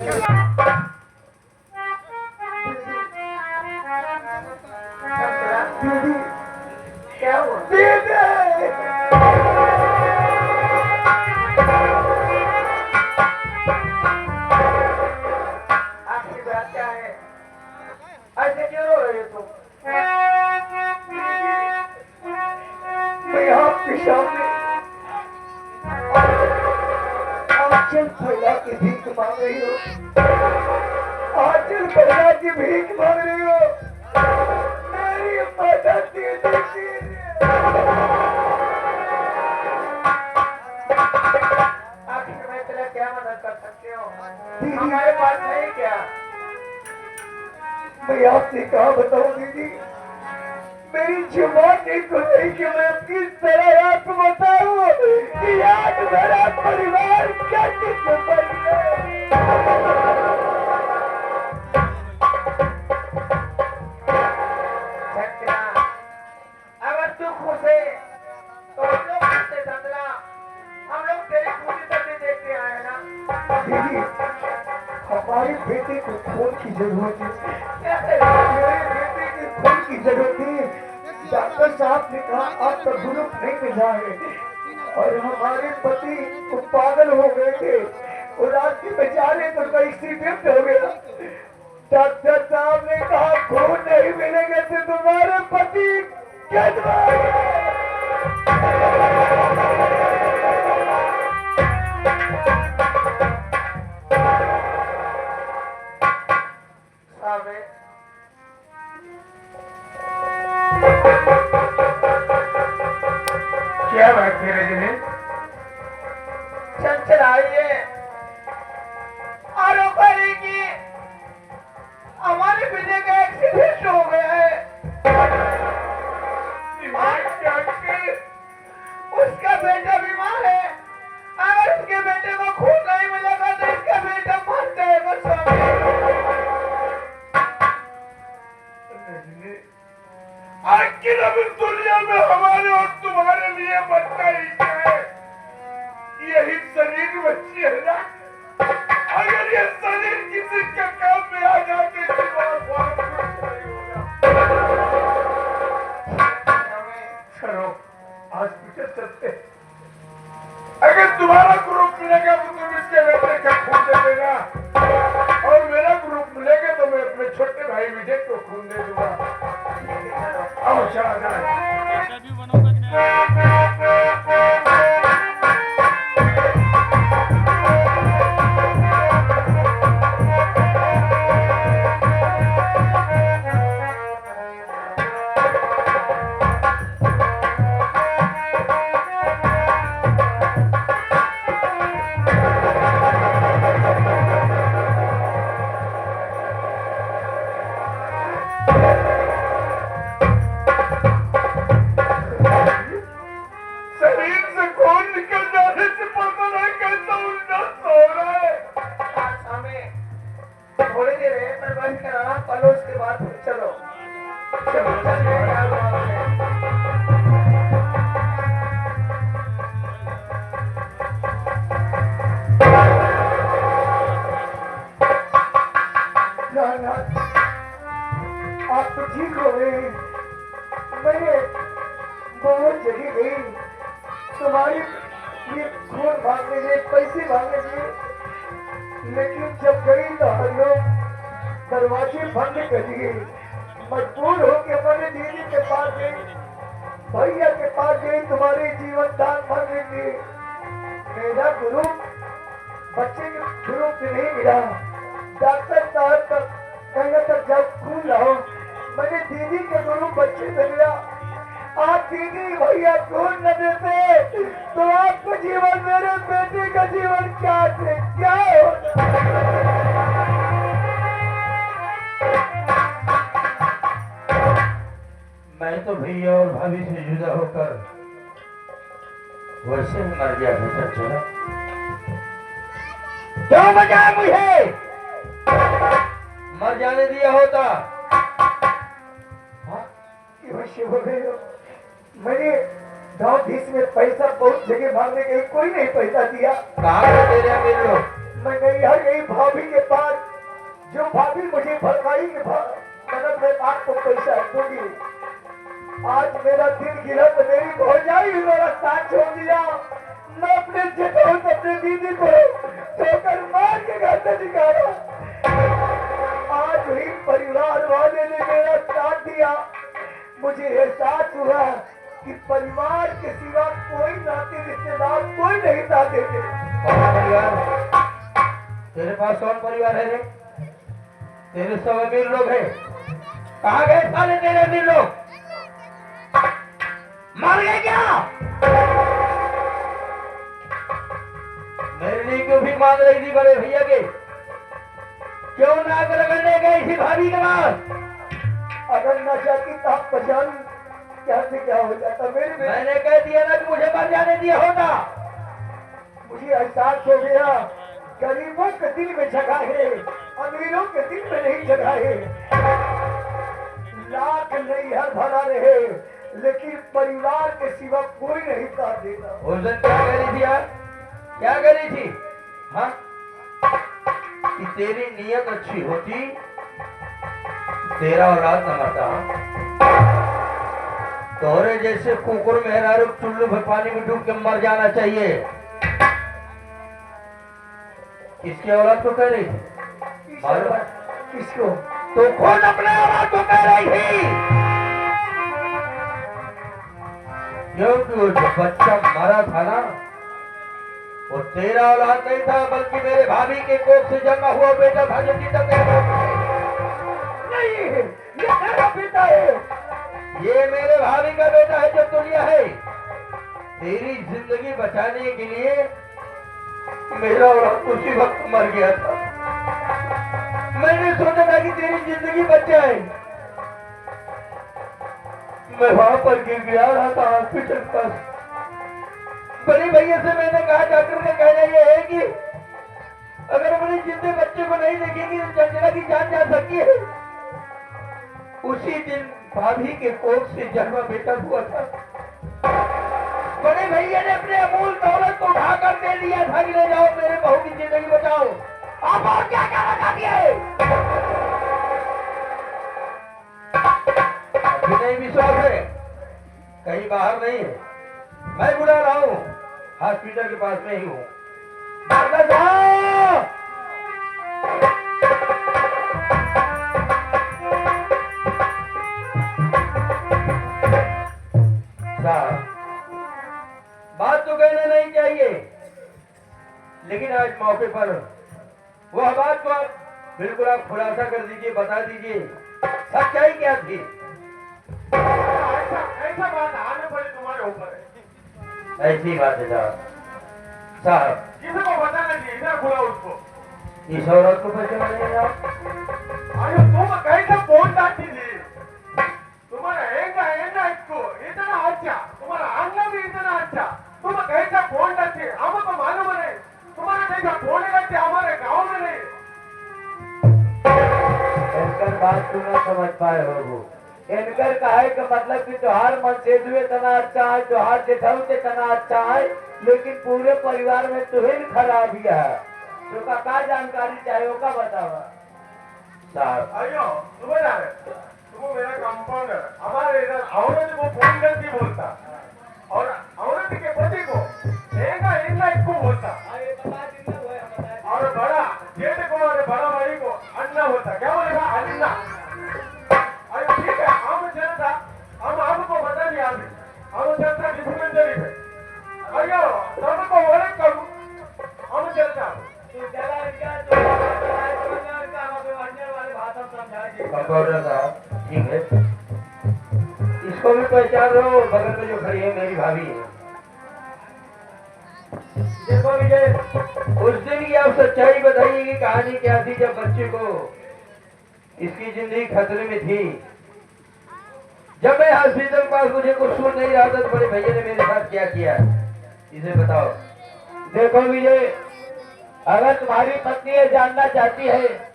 क्या हुआ? आपकी बात क्या है? ऐसे क्यों रो रहे हो तुम? मैं आपके सामने आंचल फैला के भीख मांग रही हो। आंचल फैला के भीख मांग रही हो। मेरी मदद कीजिए। आखिर मैं तेरा क्या मदद कर सकती हूँ? हमारे पास है क्या? मैं आपसे कहा बताऊं दीदी, मेरी जुबान नहीं खुल रही कि मैं किस तरह आपको बताऊं कि आज मेरा परिवार कैसे सफल है। अगर तू खुश है तो हम लोग खुश है चंद्रा। हम लोग तेरी खुशी तभी देखते आए ना। दीदी, हमारे बेटे को खून की जरूरत है। मेरे बेटे की खून की जरूरत है। डॉक्टर साहब ने कहा आप तो ग्रुप नहीं मिल जाएंगे और हमारे पति को पागल हो गए थे। वो रात के बेचारे तो कोई एक्सीडेंट हो गया। डॉक्टर साहब ने कहा खून नहीं मिलेंगे तो तुम्हारे पति क्या बात है रजनी? चंचल आइए आरोप है कि हमारे बेटे का एक्सीडेंट हो गया है। उसका बेटा बीमार है। अगर उसके बेटे को खून नहीं मिलेगा तो इसका बेटा मर जाएगा। आखिर अब इस दुनिया में हमारे और तुम्हारे लिए बनता ही क्या है? यही शरीर बच्ची है ना। अगर ये शरीर किसी के काम में आ जाते चलो हॉस्पिटल चलते। अगर तुम्हारा ग्रुप मिलेगा तो तुम इसके बेटे का खून दे देना और मेरा ग्रुप मिलेगा तो मैं अपने छोटे भाई विजय को खून दे दूंगा। आओ चला जाए। आप तो ठीक हो गए। मैंने बहुत जगह गई तुम्हारी ये खून मांगने गए, पैसे मांगने गए, लेकिन जब गई तो हम लोग दरवाजे बंद कर दिए। मजबूर होकर मैंने दीदी के पास गई, भैया के पास गई, तुम्हारे जीवन दान मांगने के। मेरा ग्रुप बच्चे के ग्रुप से नहीं मिला। डॉक्टर साहब का कहना था जब खून लाओ। मैंने दीदी के दोनों बच्चे से लिया। आप दीदी भैया खून न देते तो आपका जीवन मेरे बेटे का जीवन क्या होता? मैं तो भैया और भाभी से जुदा होकर वैसे ही मर गया था। चला क्यों बचाया मुझे? मर जाने दिया होता। वैसे हो गए हो। मैंने गाँव देश में पैसा बहुत जगह मांगने गई, कोई नहीं पैसा दिया। कहाँ तेरे अमीर लोग? मैं गई हर गई भाभी के जो भाभी मुझे भड़काई कि मतलब मैं आपको पैसा दूंगी, आज मेरा दिल गिरा तो मेरी भौजाई मेरा साथ छोड़ दिया। मैं अपने जेठों से अपने दीदी को ठोकर मार के घर से निकाला। आज ही परिवार वाले ने मेरा साथ दिया। मुझे एहसास हुआ कि परिवार के सिवा कोई नाते रिश्तेदार कोई नहीं साथ देते। कौन परिवार? तेरे पास कौन परिवार है रे? तेरे सब अमीर लोग हैं। कहाँ गए साले तेरे अमीर लोग? मर गए क्या? मेरे लिए क्यों भी मांग रही थी बड़े भैया के? क्यों नाक रगड़ने गई थी भाभी के पास? अगर न चाहती तो आप पहचान क्या से क्या हो जाता। मेरे मैंने कह दिया ना कि मुझे मर जाने दिया होता। मुझे एहसास हो गया गरीबों के दिल में जगह है, अमीरों के दिल में नहीं जगह है। लाख नहीं हर भरा रहे लेकिन परिवार के सिवा कोई नहीं साथ देता। उस दिन क्या कह रही थी यार? क्या कह रही थी? हाँ, कि तेरी नीयत अच्छी होती तेरा औलाद न मरता। तोरे जैसे कुकुर मेहरारू चुल्लू भर पानी में डूब के मर जाना चाहिए। किसकी औलाद को कह रही थी? किसको? तो खुद अपने औलाद को कह रही थी। क्योंकि वो जो बच्चा मरा था ना, वो तेरा औलाद नहीं था बल्कि मेरे भाभी के कोख से जन्मा हुआ बेटा था जो तक नहीं, ये मेरा बेटा है। ये मेरे भाभी का बेटा है जो दुनिया है। तेरी जिंदगी बचाने के लिए मेरा औलाद उसी वक्त मर गया था। मैंने सोचा था कि तेरी जिंदगी बच जाए। मैं वहां पर गिर गया रहा था हॉस्पिटल पर। बड़े भैया से मैंने कहा, डॉक्टर का कहना यह है कि अगर अपने जिंदे बच्चे को नहीं देखेंगे तो चंचला की जान जा सकती है। उसी दिन भाभी के कोख से जन्मा बेटा हुआ था। बड़े भैया ने अपने अमूल दौलत को उठाकर दे दिया था कि ले जाओ मेरे बहू की जिंदगी बचाओ। आप और क्या कहना चाहती है? अभी नहीं विश्वास है? कहीं बाहर नहीं है? मैं बुला रहा हूँ, हॉस्पिटल के पास में ही हूँ। बात तो कहना नहीं चाहिए, लेकिन आज मौके पर वह बात को आप बिल्कुल आप खुलासा कर दीजिए, बता दीजिए सच्चाई क्या थी। ऐसा बात आने पड़े तुम्हारे ऊपर है। ऐसी बात है साहब। किसी को बताना चाहिए, इधर खुला उसको। इस औरत को पैसे मांगेंगे आप? अरे तुम कैसे फोन डालती थी? तुम्हारा है इसको इतना अच्छा, तुम्हारा आंगन भी इतना अच्छा, तुम कैसे फोन डालती? हमको मालूम नहीं तुम्हारे जैसा फोन डालते हमारे गाँव में नहीं। इनकर बात तुम न समझ पाए हो। इनकर कहे का मतलब कि त्योहार मन से हुए तना अच्छा है, त्योहार जेठाऊ से तना अच्छा है, लेकिन पूरे परिवार में तुहिन खराबिया है। तो का जानकारी चाहिए होगा बतावा साहब। अयो सुबह तुम मेरा कंपाउंडर हमारे इधर औरत को फोन करके बोलता और औरत के पति को इसको बोलता और बड़ा जेठ को और बड़ा भाई को अन्ना बोलता। क्या बोलेगा? अन्ना। अरे ठीक है, हम चलता, हम आपको बता दिया अभी हम चलता डिस्पेंसरी पे। अयो सबको ओरक करूं, हम चलता। कंपाउंडर साहब ठीक है, इसको भी पहचान रहे हो? बगल में जो खड़ी है मेरी भाभी है। देखो विजय, उस दिन की आप सच्चाई बताइए कि कहानी क्या थी जब बच्चे को इसकी जिंदगी खतरे में थी। जब मैं हॉस्पिटल के पास मुझे कुछ सुन नहीं रहा था तो बड़े भैया ने मेरे साथ क्या किया, इसे बताओ। देखो विजय, अगर तुम्हारी पत्नी ये जानना चाहती है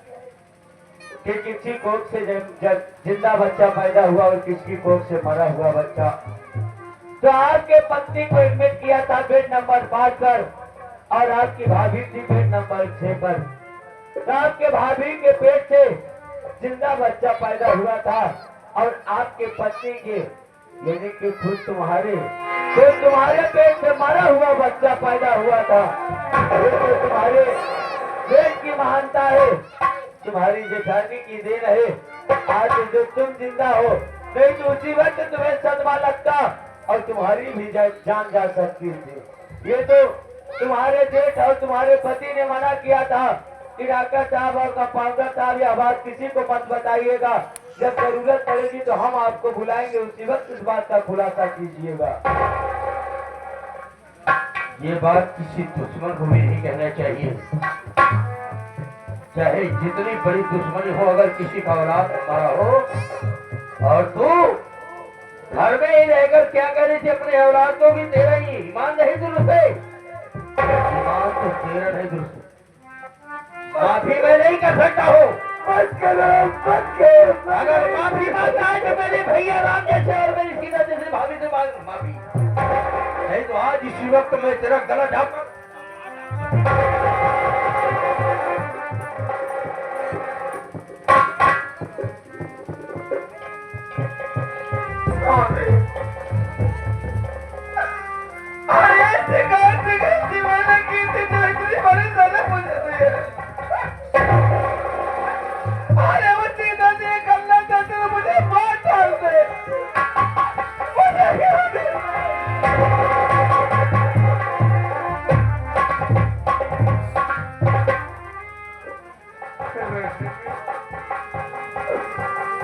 कि किसकी कोख से जब जिंदा बच्चा पैदा हुआ और किसकी कोख से मरा हुआ बच्चा, तो आपके पत्नी को एडमिट किया था बेड नंबर 5 पर और आपकी भाभी थी बेड नंबर 6 पर। तो आपके भाभी के पेट से जिंदा बच्चा पैदा हुआ था और आपके पत्नी के यानी कि खुद तुम्हारे पेट से मरा हुआ बच्चा पैदा हुआ था। ये तो तुम्हारे पेट की महानता है, तुम्हारी जेठानी की देन है। आज जो तुम जिंदा हो, नहीं तो उसी वक्त तुम्हें सदमा लगता और तुम्हारी भी जान जा सकती थी। ये तो तुम्हारे जेठ और तुम्हारे पति ने मना किया था कि डॉक्टर साहब और कंपाउंडर साहब यह बात किसी को मत बताइएगा, जब जरूरत पड़ेगी तो हम आपको बुलाएंगे, उसी वक्त इस बात का खुलासा कीजिएगा। ये बात किसी दुश्मन को भी नहीं कहना चाहिए, चाहे जितनी बड़ी दुश्मनी हो, अगर किसी का औलाद हमारा हो। और तू घर में ही रहकर क्या कह रही थी अपने औलाद को भी तेरा ही ईमान नहीं दुरुस्त है, ईमान तो तेरा नहीं दुरुस्त। माफी मैं नहीं कर सकता हूँ, अगर माफी मांगना है तो मेरे भैया राम जैसे और मेरी सीता जैसे भाभी से मांग माफी, नहीं तो आज इसी वक्त मैं तेरा गला ढाप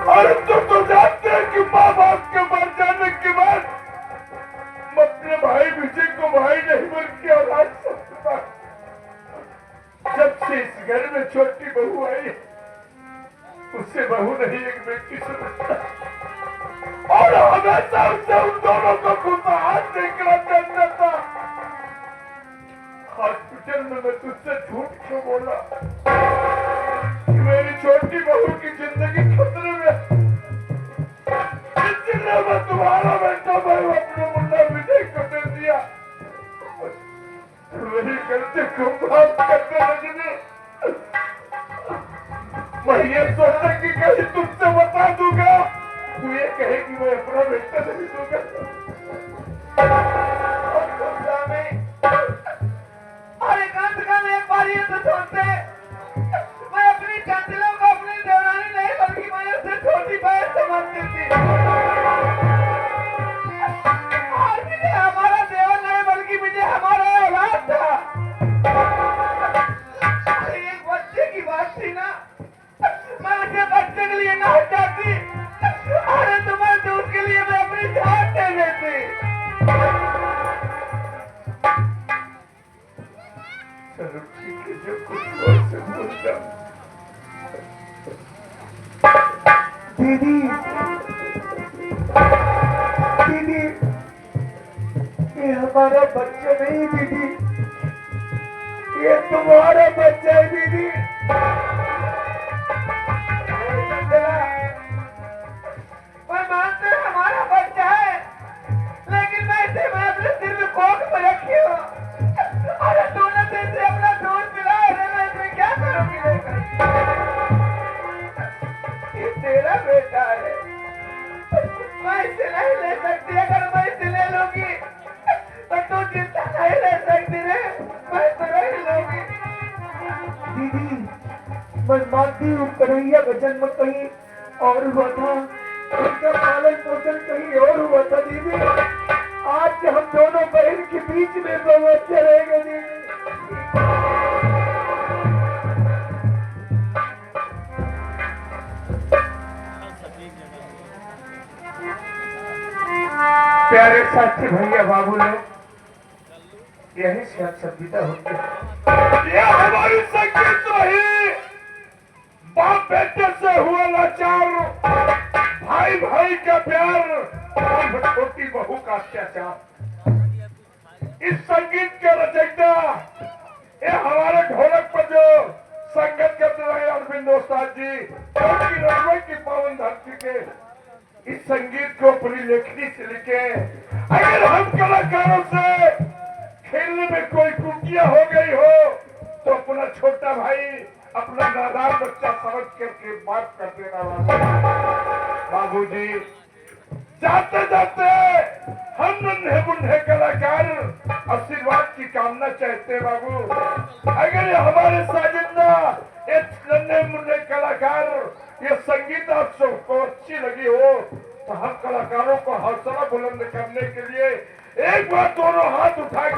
और तुम तो जानते हैं कि माँ बाप के मर जाने के बाद मैं अपने भाई विजय को भाई नहीं बल्कि औलाद समझता। जब से इस घर में छोटी बहू आई, उससे बहू नहीं एक बेटी समझता और हमेशा उससे उन दोनों को खुदा हाथ देखना चाहता था। हॉस्पिटल में मैं तुझसे झूठ क्यों बोला कि मेरी छोटी बहू की जिंदगी खतरे में, इसलिए मैं तुम्हारा बेटा भाई अपने मुन्ना विजय को दे दिया। मेरी गलती को माफ करते रजनी, मैं ये सोचा कि कहीं तुमसे बता दूंगा, तू ये कहे कि मैं अपना बेटा नहीं दूंगा। अरे कम से कम एक बार ये तो सोचते, मैं अपनी चंचलों को अपनी देवरानी नहीं बल्कि मैं उससे छोटी बहन समझती थी। और विजय हमारा देवर नहीं बल्कि विजय हमारा औलाद था। अरे एक बच्चे की बात थी ना, मैं उसे बच्चे के लिए ना हटाती, अरे तुम्हारे दूध के लिए मैं अपनी जान दे देती। चलो ठीक है, जो कुछ और से भूल जाओ। दीदी, दीदी, ये हमारा बच्चा नहीं दीदी, ये तुम्हारा बच्चा है दीदी। मैं मानते हमारा बच्चा है, लेकिन मैं इसे मैं अपने सिर में कोख में रखी हूँ। अरे तूने तो इसे अपना दूध पिलाया है, मैं इसे क्या करूँगी लेकर? ये तेरा बेटा है, मैं इसे नहीं ले सकती। अगर मैं इसे ले लूंगी तो तू चिंता नहीं ले सकती रे, मैं तो नहीं लूंगी। दीदी, मैं मानती हूँ कन्हैया का जन्म कहीं और हुआ था, उनका पालन पोषण कहीं और हुआ था दीदी। आज हम दोनों बहन के बीच में दो बच्चे रहेंगे दीदी। प्यारे साथी भैया बाबू लोग, यही से आप सब विदा होते हैं। यह हमारी संगीत रही, बाप बेटे से हुआ लाचार, भाई भाई का प्यार और छोटी बहू का अत्याचार। इस संगीत के रचयिता ये हमारे ढोलक पर जो संगत करते रहे अरविंद उस्ताद जी, उनकी रंगों की पावन धरती के इस संगीत को अपनी लेखनी से लिखे। अगर हम कलाकारों से खेलने में कोई त्रुटियां हो गई हो तो अपना छोटा भाई अपना नादान बच्चा समझ करके माफ कर देना बाबूजी। जाते जाते हम नन्हे मुन्ने कलाकार आशीर्वाद की कामना चाहते बाबू। अगर ये हमारे साजिंदा ये नन्हे मुन्ने कलाकार ये संगीत आप सबको अच्छी लगी हो तो हम कलाकारों को हौसला बुलंद करने के लिए एक बार दोनों हाथ उठा